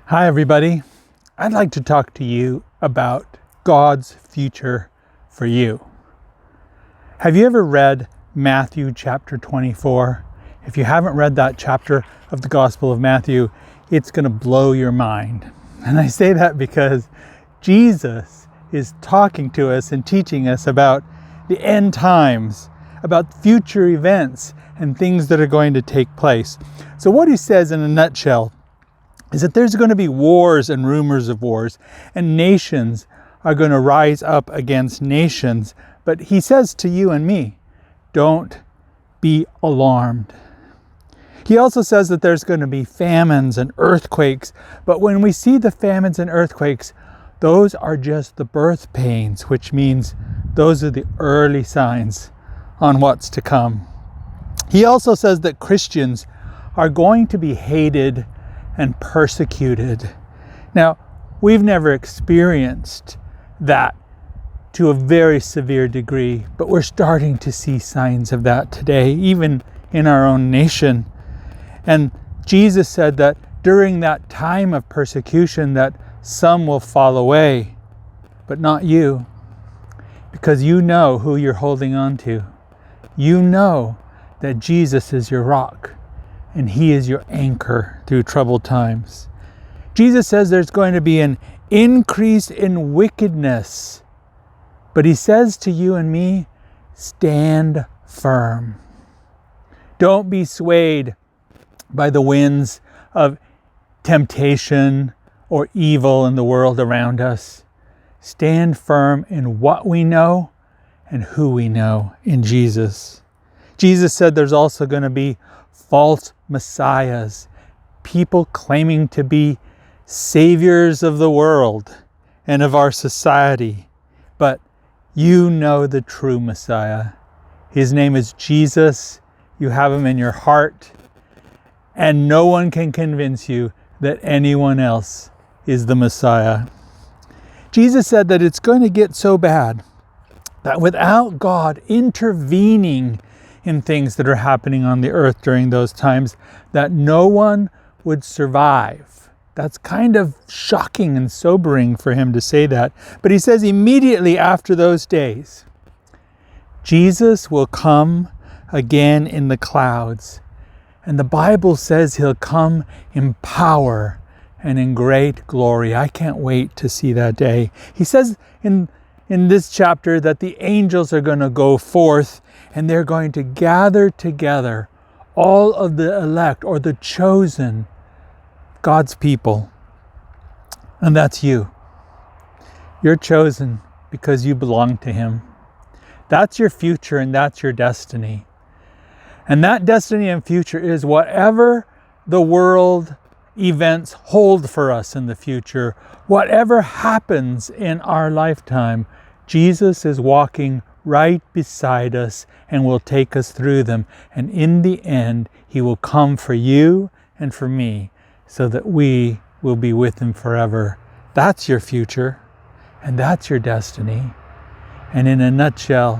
Hi, everybody. I'd like to talk to you about God's future for you. Have you ever read Matthew chapter 24? If you haven't read that chapter of the Gospel of Matthew, it's going to blow your mind. And I say that because Jesus is talking to us and teaching us about the end times, about future events and things that are going to take place. So what he says in a nutshell is that there's going to be wars and rumors of wars, and nations are going to rise up against nations. But he says to you and me, don't be alarmed. He also says that there's going to be famines and earthquakes. But when we see the famines and earthquakes, those are just the birth pains, which means those are the early signs on what's to come. He also says that Christians are going to be hated and persecuted. Now, we've never experienced that to a very severe degree, but we're starting to see signs of that today, even in our own nation. And Jesus said that during that time of persecution that some will fall away, but not you, because you know who you're holding on to. You know that Jesus is your rock, and he is your anchor through troubled times. Jesus says there's going to be an increase in wickedness. But he says to you and me, stand firm. Don't be swayed by the winds of temptation or evil in the world around us. Stand firm in what we know and who we know in Jesus. Jesus said there's also going to be false messiahs, people claiming to be saviors of the world and of our society. But you know the true Messiah. His name is Jesus. You have him in your heart. And no one can convince you that anyone else is the Messiah. Jesus said that it's going to get so bad that without God intervening in things that are happening on the earth during those times, that no one would survive. That's kind of shocking and sobering for him to say that. But he says immediately after those days, Jesus will come again in the clouds. And the Bible says he'll come in power and in great glory. I can't wait to see that day. He says in this chapter that the angels are going to go forth and they're going to gather together all of the elect or the chosen, God's people. And that's you. You're chosen because you belong to him. That's your future and that's your destiny. And that destiny and future is whatever the world events hold for us in the future. Whatever happens in our lifetime, Jesus is walking right beside us and will take us through them. And in the end, he will come for you and for me so that we will be with him forever. That's your future and that's your destiny. And in a nutshell,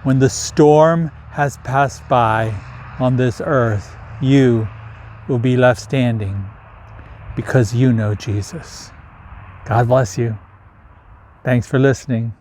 when the storm has passed by on this earth, you will be left standing because you know Jesus. God bless you. Thanks for listening.